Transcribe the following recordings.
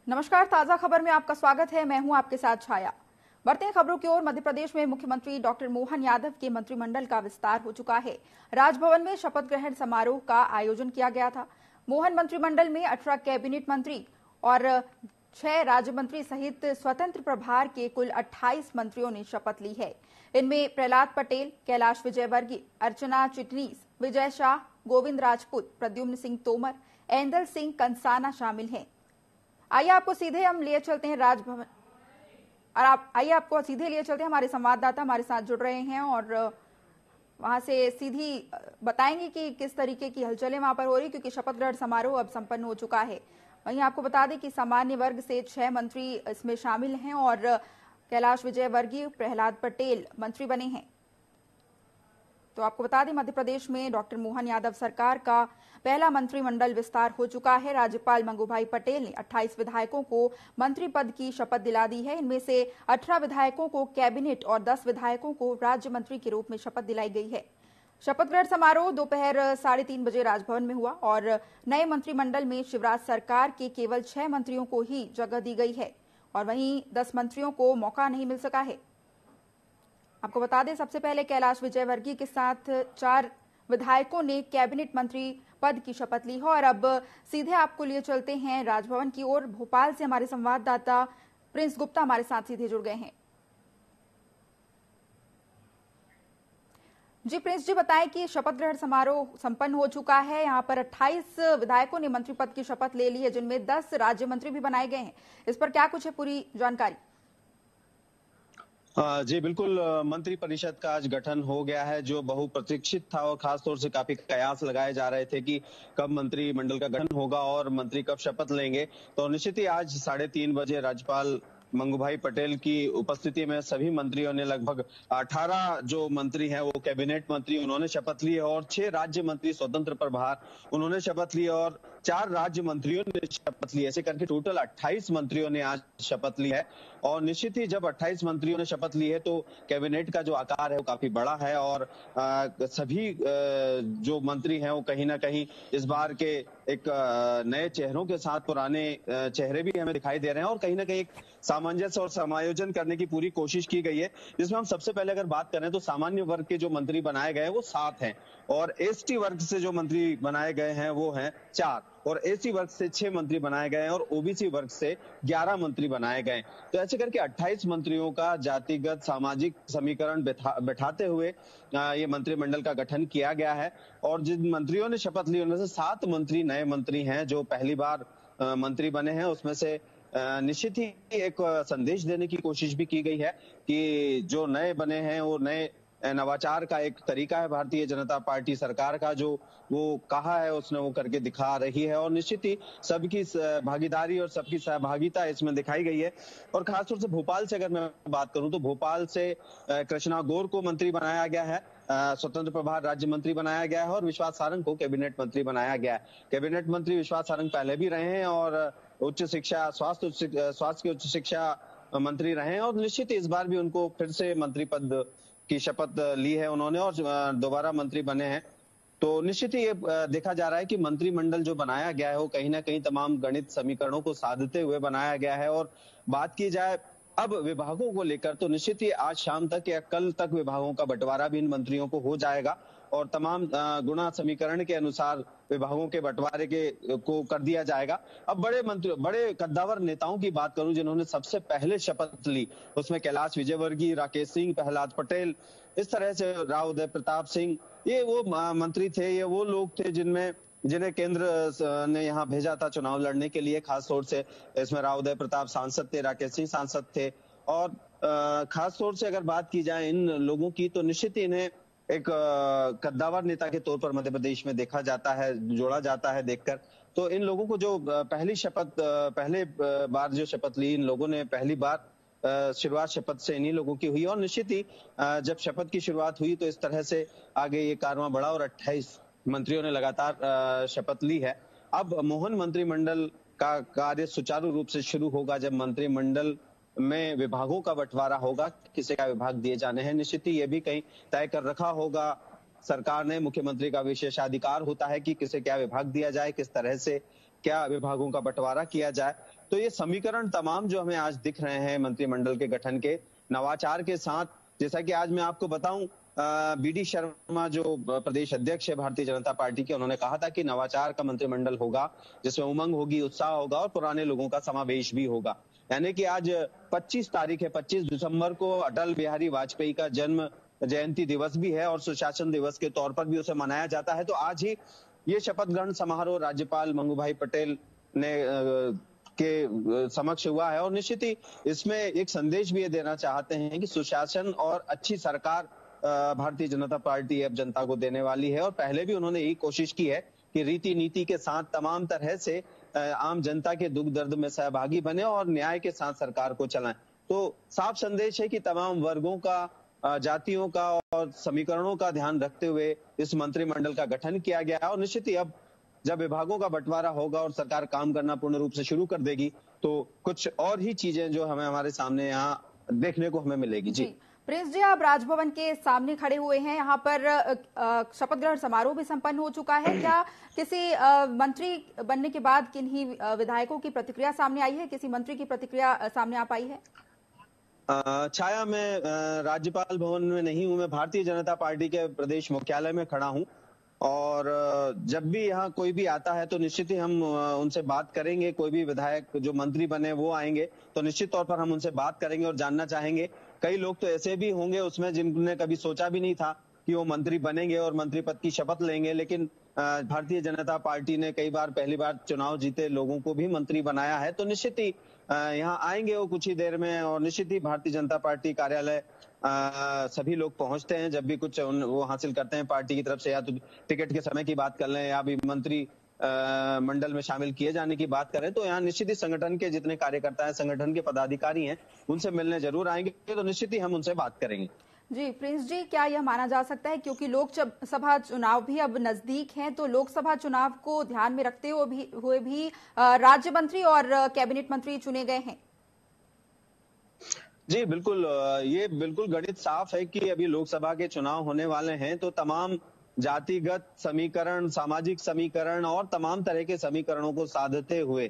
नमस्कार, ताजा खबर में आपका स्वागत है। मैं हूं आपके साथ छाया। बढ़ते हैं खबरों की ओर। मध्य प्रदेश में मुख्यमंत्री डॉक्टर मोहन यादव के मंत्रिमंडल का विस्तार हो चुका है। राजभवन में शपथ ग्रहण समारोह का आयोजन किया गया था। मोहन मंत्रिमंडल में 18 कैबिनेट मंत्री और 6 राज्य मंत्री सहित स्वतंत्र प्रभार के कुल 28 मंत्रियों ने शपथ ली है। इनमें प्रहलाद पटेल, कैलाश विजयवर्गीय, अर्चना चिटनीस, विजय शाह, गोविंद राजपूत, प्रद्युम्न सिंह तोमर, ऐंदल सिंह कंसाना शामिल हैं। आइए आपको सीधे हम लिए चलते हैं राजभवन और आपको सीधे लिए चलते हैं। हमारे संवाददाता हमारे साथ जुड़ रहे हैं और वहां से सीधी बताएंगे कि किस तरीके की हलचलें वहां पर हो रही, क्योंकि शपथ ग्रहण समारोह अब संपन्न हो चुका है। वहीं आपको बता दें कि सामान्य वर्ग से 6 मंत्री इसमें शामिल हैं और कैलाश विजयवर्गीय, प्रहलाद पटेल मंत्री बने हैं। तो आपको बता दें, मध्य प्रदेश में डॉक्टर मोहन यादव सरकार का पहला मंत्रिमंडल विस्तार हो चुका है। राज्यपाल मंगूभाई पटेल ने 28 विधायकों को मंत्री पद की शपथ दिला दी है। इनमें से 18 विधायकों को कैबिनेट और 10 विधायकों को राज्य मंत्री के रूप में शपथ दिलाई गई है। शपथ ग्रहण समारोह दोपहर 3:30 बजे राजभवन में हुआ और नए मंत्रिमंडल में शिवराज सरकार के केवल 6 मंत्रियों को ही जगह दी गई है और वहीं 10 मंत्रियों को मौका नहीं मिल सका है। आपको बता दें, सबसे पहले कैलाश विजयवर्गीय के साथ 4 विधायकों ने कैबिनेट मंत्री पद की शपथ ली है। और अब सीधे आपको लिए चलते हैं राजभवन की ओर। भोपाल से हमारे संवाददाता प्रिंस गुप्ता हमारे साथ सीधे जुड़ गए हैं। जी प्रिंस जी, बताएं कि शपथ ग्रहण समारोह संपन्न हो चुका है। यहाँ पर 28 विधायकों ने मंत्री पद की शपथ ले ली है, जिनमें 10 राज्य मंत्री भी बनाए गए हैं। इस पर क्या कुछ है पूरी जानकारी? जी बिल्कुल, मंत्री परिषद का आज गठन हो गया है, जो बहुप्रतीक्षित था और खासतौर से काफी कयास लगाए जा रहे थे कि कब मंत्रिमंडल का गठन होगा और मंत्री कब शपथ लेंगे। तो निश्चित ही आज 3:30 बजे राज्यपाल मंगूभाई पटेल की उपस्थिति में सभी मंत्रियों ने लगभग 18 जो मंत्री हैं वो कैबिनेट मंत्री उन्होंने शपथ ली और 6 राज्य मंत्री स्वतंत्र प्रभार उन्होंने शपथ ली और 4 राज्य मंत्रियों ने शपथ ली। ऐसे करके टोटल 28 मंत्रियों ने आज शपथ ली है। और निश्चित ही जब 28 मंत्रियों ने शपथ ली है तो कैबिनेट का जो आकार है वो काफी बड़ा है और सभी जो मंत्री हैं वो कहीं ना कहीं इस बार के एक नए चेहरों के साथ पुराने चेहरे भी हमें दिखाई दे रहे हैं और कहीं ना कहीं एक सामंजस्य और समायोजन करने की पूरी कोशिश की गई है। जिसमें हम सबसे पहले अगर बात करें तो सामान्य वर्ग के जो मंत्री बनाए गए हैं वो 7 हैं और एसटी वर्ग से जो मंत्री बनाए गए हैं वो हैं 4 और एससी वर्ग से 6 मंत्री बनाए गए हैं और ओबीसी वर्ग से 11 मंत्री बनाए गए। तो ऐसे करके 28 मंत्रियों का जातिगत सामाजिक समीकरण बैठाते हुए ये मंत्रिमंडल का गठन किया गया है। और जिन मंत्रियों ने शपथ ली उनमें से 7 मंत्री नए मंत्री हैं जो पहली बार मंत्री बने हैं। उसमें से निश्चित ही एक संदेश देने की कोशिश भी की गई है कि जो नए बने हैं वो नए नवाचार का एक तरीका है भारतीय जनता पार्टी सरकार का, जो वो कहा है उसने वो करके दिखा रही है और निश्चित ही सबकी भागीदारी और सबकी सहभागिता इसमें दिखाई गई है। और खासतौर से भोपाल से अगर मैं बात करूं तो भोपाल से कृष्णा गौर को मंत्री बनाया गया है, स्वतंत्र प्रभार राज्य मंत्री बनाया गया है और विश्वास सारंग को कैबिनेट मंत्री बनाया गया है। कैबिनेट मंत्री विश्वास सारंग पहले भी रहे हैं और उच्च शिक्षा स्वास्थ्य की उच्च शिक्षा मंत्री रहे हैं और निश्चित इस बार भी उनको फिर से मंत्री पद की शपथ ली है उन्होंने और दोबारा मंत्री बने हैं। तो निश्चित ही ये देखा जा रहा है कि मंत्रिमंडल जो बनाया गया है वो कहीं ना कहीं तमाम गणित समीकरणों को साधते हुए बनाया गया है। और बात की जाए अब विभागों को लेकर तो निश्चित ही आज शाम तक या कल तक विभागों का बंटवारा भी इन मंत्रियों को हो जाएगा और तमाम गुणा समीकरण के अनुसार विभागों के बंटवारे को कर दिया जाएगा। अब बड़े कद्दावर नेताओं की बात करूं जिन्होंने सबसे पहले शपथ ली, उसमें कैलाश विजयवर्गीय, राकेश सिंह, प्रहलाद पटेल, इस तरह से राव उदय प्रताप सिंह, ये वो मंत्री थे, ये वो लोग थे जिन्हें केंद्र ने यहाँ भेजा था चुनाव लड़ने के लिए। खासतौर से इसमें राव उदय प्रताप सांसद थे, राकेश सिंह सांसद थे और खासतौर से अगर बात की जाए इन लोगों की तो निश्चित ही इन्हें एक कद्दावर नेता के तौर पर मध्य प्रदेश में देखा जाता है, जोड़ा जाता है देखकर। तो इन लोगों को जो पहले बार जो शपथ ली, इन लोगों ने पहली बार शुरुआत शपथ से इन्हीं लोगों की हुई और निश्चित ही जब शपथ की शुरुआत हुई तो इस तरह से आगे ये कारवां बढ़ा और 28 मंत्रियों ने लगातार शपथ ली है। अब मोहन मंत्रिमंडल का कार्य सुचारू रूप से शुरू होगा जब मंत्रिमंडल में विभागों का बंटवारा होगा, किसे क्या विभाग दिए जाने हैं। निश्चित ही ये भी कहीं तय कर रखा होगा सरकार ने, मुख्यमंत्री का विशेषाधिकार होता है कि किसे क्या विभाग दिया जाए, किस तरह से क्या विभागों का बंटवारा किया जाए। तो ये समीकरण तमाम जो हमें आज दिख रहे हैं मंत्रिमंडल के गठन के नवाचार के साथ, जैसा कि आज मैं आपको बताऊं, बीडी शर्मा जो प्रदेश अध्यक्ष है भारतीय जनता पार्टी के, उन्होंने कहा था कि नवाचार का मंत्रिमंडल होगा जिसमें उमंग होगी, उत्साह होगा और पुराने लोगों का समावेश भी होगा। यानी कि आज 25 तारीख है, 25 दिसंबर को अटल बिहारी वाजपेयी का जन्म जयंती दिवस भी है और सुशासन दिवस के तौर पर भी उसे मनाया जाता है। तो आज ही ये शपथ ग्रहण समारोह राज्यपाल मंगूभाई पटेल ने के समक्ष हुआ है और निश्चित ही इसमें एक संदेश भी ये देना चाहते हैं कि सुशासन और अच्छी सरकार भारतीय जनता पार्टी अब जनता को देने वाली है। और पहले भी उन्होंने यही कोशिश की है कि रीति नीति के साथ तमाम तरह से आम जनता के दुख दर्द में सहभागी बने और न्याय के साथ सरकार को चलाएं। तो साफ संदेश है कि तमाम वर्गों का, जातियों का और समीकरणों का ध्यान रखते हुए इस मंत्रिमंडल का गठन किया गया है। और निश्चित ही अब जब विभागों का बंटवारा होगा और सरकार काम करना पूर्ण रूप से शुरू कर देगी तो कुछ और ही चीजें जो हमें हमारे सामने यहाँ देखने को हमें मिलेगी। जी प्रिंस जी, आप राजभवन के सामने खड़े हुए हैं, यहाँ पर शपथ ग्रहण समारोह भी संपन्न हो चुका है। क्या किसी मंत्री बनने के बाद किन्हीं विधायकों की प्रतिक्रिया सामने आई है, किसी मंत्री की प्रतिक्रिया सामने आ पाई है? छाया, मैं राज्यपाल भवन में नहीं हूं, मैं भारतीय जनता पार्टी के प्रदेश मुख्यालय में खड़ा हूं और जब भी यहाँ कोई भी आता है तो निश्चित ही हम उनसे बात करेंगे। कोई भी विधायक जो मंत्री बने वो आएंगे तो निश्चित तौर पर हम उनसे बात करेंगे और जानना चाहेंगे। कई लोग तो ऐसे भी होंगे उसमें जिन्होंने कभी सोचा भी नहीं था कि वो मंत्री बनेंगे और मंत्री पद की शपथ लेंगे, लेकिन भारतीय जनता पार्टी ने कई बार, पहली बार चुनाव जीते लोगों को भी मंत्री बनाया है। तो निश्चित ही यहाँ आएंगे वो कुछ ही देर में और निश्चित ही भारतीय जनता पार्टी कार्यालय सभी लोग पहुंचते हैं जब भी कुछ वो हासिल करते हैं पार्टी की तरफ से, या तो टिकट के समय की बात कर लें या भी मंत्री मंडल में शामिल किए जाने की बात करें, तो यहाँ निश्चित ही संगठन के जितने कार्यकर्ता हैं, संगठन के पदाधिकारी हैं, उनसे मिलने जरूर आएंगे। तो निश्चित ही हम उनसे बात करेंगे। जी प्रिंस जी, क्या यह माना जा सकता है, क्योंकि लोकसभा चुनाव भी अब नजदीक हैं, तो लोकसभा चुनाव को ध्यान में रखते हुए भी राज्य मंत्री और कैबिनेट मंत्री चुने गए हैं? जी बिल्कुल, ये बिल्कुल गणित साफ है कि अभी लोकसभा के चुनाव होने वाले हैं तो तमाम जातिगत समीकरण, सामाजिक समीकरण और तमाम तरह के समीकरणों को साधते हुए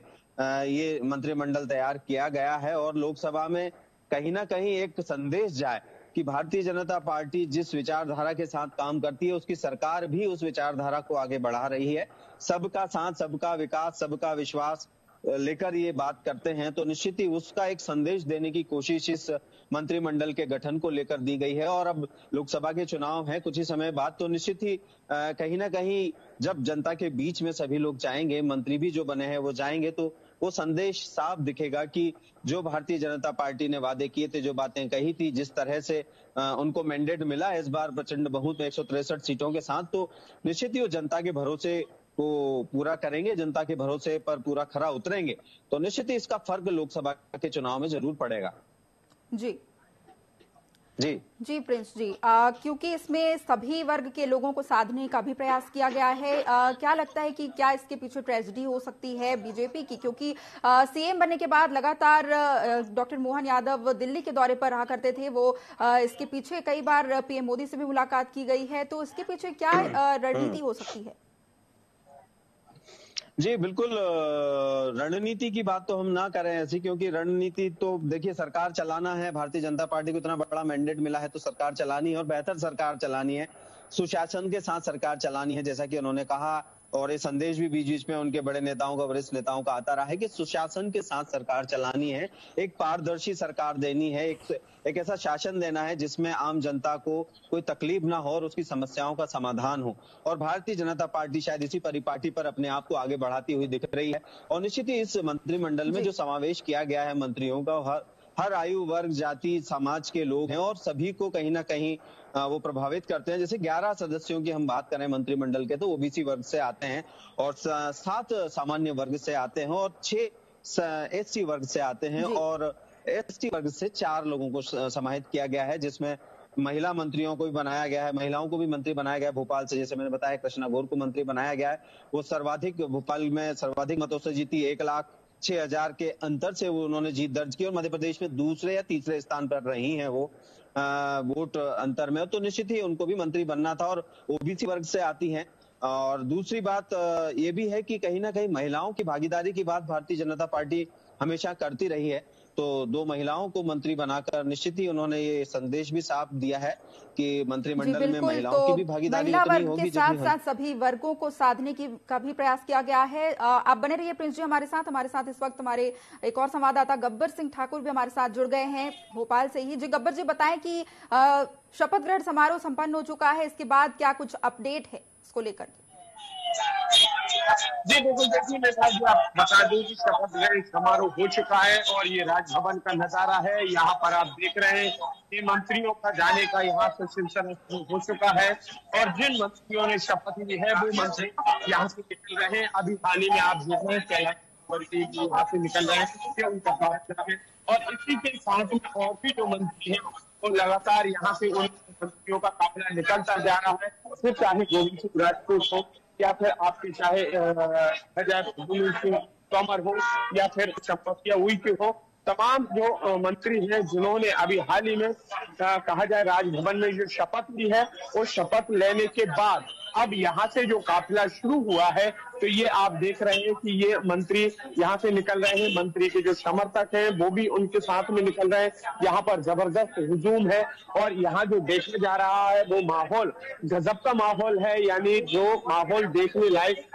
ये मंत्रिमंडल तैयार किया गया है और लोकसभा में कहीं ना कहीं एक संदेश जाए कि भारतीय जनता पार्टी जिस विचारधारा के साथ काम करती है उसकी सरकार भी उस विचारधारा को आगे बढ़ा रही है। सबका साथ, सबका विकास, सबका विश्वास लेकर ये बात करते हैं, तो निश्चित ही उसका एक संदेश देने की कोशिश इस मंत्रिमंडल के गठन को लेकर दी गई है। और अब लोकसभा के चुनाव हैं कुछ ही समय बाद, तो निश्चित ही कहीं ना कहीं जब जनता के बीच में सभी लोग जाएंगे, मंत्री भी जो बने हैं वो जाएंगे, तो वो संदेश साफ दिखेगा कि जो भारतीय जनता पार्टी ने वादे किए थे, जो बातें कही थी, जिस तरह से उनको मैंडेट मिला इस बार प्रचंड बहुमत में 163 सीटों के साथ, तो निश्चित ही वो जनता के भरोसे को पूरा करेंगे, जनता के भरोसे पर पूरा खरा उतरेंगे। तो निश्चित ही इसका फर्क लोकसभा के चुनाव में जरूर पड़ेगा। जी जी प्रिंस जी, क्योंकि इसमें सभी वर्ग के लोगों को साधने का भी प्रयास किया गया है, क्या लगता है कि क्या इसके पीछे ट्रेजेडी हो सकती है बीजेपी की, क्योंकि सीएम बनने के बाद लगातार डॉक्टर मोहन यादव दिल्ली के दौरे पर रहा करते थे, वो इसके पीछे कई बार पीएम मोदी से भी मुलाकात की गई है, तो इसके पीछे क्या रणनीति हो सकती है? जी बिल्कुल, रणनीति की बात तो हम ना करें ऐसी, क्योंकि रणनीति तो देखिए सरकार चलाना है, भारतीय जनता पार्टी को इतना बड़ा मैंडेट मिला है तो सरकार चलानी है और बेहतर सरकार चलानी है, सुशासन के साथ सरकार चलानी है, जैसा कि उन्होंने कहा। और ये संदेश भी बीच बीच में उनके बड़े नेताओं का, वरिष्ठ नेताओं का आता रहा है कि सुशासन के साथ सरकार चलानी है, एक पारदर्शी सरकार देनी है, एक ऐसा शासन देना है जिसमें आम जनता को कोई तकलीफ ना हो और उसकी समस्याओं का समाधान हो। और भारतीय जनता पार्टी शायद इसी परिपाटी पर अपने आप को आगे बढ़ाती हुई दिख रही है। और निश्चित ही इस मंत्रिमंडल में जो समावेश किया गया है मंत्रियों का, हर आयु वर्ग, जाति, समाज के लोग हैं और सभी को कहीं ना कहीं वो प्रभावित करते हैं। जैसे 11 सदस्यों की हम बात करें मंत्रिमंडल के, तो ओबीसी वर्ग से आते हैं और 7 सामान्य वर्ग से आते हैं और 6 एसटी वर्ग से आते हैं और एसटी वर्ग से 4 लोगों को समाहित किया गया है, जिसमें महिला मंत्रियों को भी बनाया गया है, महिलाओं को भी मंत्री बनाया गया है। भोपाल से, जैसे मैंने बताया, कृष्णा गौर को मंत्री बनाया गया है। वो सर्वाधिक, भोपाल में सर्वाधिक मतों से जीती, 1,06,000 के अंतर से वो उन्होंने जीत दर्ज की और मध्य प्रदेश में दूसरे या तीसरे स्थान पर रही हैं वो वोट अंतर में। तो निश्चित ही उनको भी मंत्री बनना था और ओबीसी वर्ग से आती हैं और दूसरी बात ये भी है कि कहीं ना कहीं महिलाओं की भागीदारी की बात भारतीय जनता पार्टी हमेशा करती रही है। तो 2 महिलाओं को मंत्री बनाकर निश्चित ही उन्होंने ये संदेश भी साफ दिया है कि जी मंत्रिमंडल में बिल्कुल। महिलाओं तो की भी भागीदारी महिला उतनी वर्ग के होगी साथ जितनी हम। साथ सभी वर्गों को साधने की का भी प्रयास किया गया है। आप बने रहिए प्रिंस जी हमारे साथ इस वक्त हमारे एक और संवाददाता गब्बर सिंह ठाकुर भी हमारे साथ जुड़ गए हैं भोपाल से ही। जी गब्बर जी, बताएं कि शपथ ग्रहण समारोह संपन्न हो चुका है, इसके बाद क्या कुछ अपडेट है इसको लेकर? जी बिल्कुल, देखिए मैं बता दूं कि शपथ ग्रहण समारोह हो चुका है और ये राजभवन का नजारा है। यहाँ पर आप देख रहे हैं कि मंत्रियों का जाने का यहाँ से सिलसिला शुरू हो चुका है और जिन मंत्रियों ने शपथ ली है वो मंत्री यहाँ से निकल रहे हैं। अभी हाल ही में आप देख रहे हैं कैलाश मंत्री जी यहाँ से निकल रहे हैं, ये उनका कार्यक्रम है। और इसी के साथ में और भी जो मंत्री हैं वो लगातार यहाँ से उन मंत्रियों का काफिला निकलता जा रहा है, फिर चाहे गोविंद सिंह राजपूत हो या फिर आपके चाहे सिंह तोमर हो या फिर शपथ उइके हो। तमाम जो मंत्री हैं जिन्होंने अभी हाल ही में कहा जाए राजभवन में जो शपथ ली है, वो शपथ लेने के बाद अब यहाँ से जो काफिला शुरू हुआ है तो ये आप देख रहे हैं कि ये मंत्री यहाँ से निकल रहे हैं। मंत्री के जो समर्थक हैं वो भी उनके साथ में निकल रहे हैं। यहाँ पर जबरदस्त हुजूम है और यहाँ जो देखने जा रहा है वो माहौल गजब का माहौल है, यानी जो माहौल देखने लायक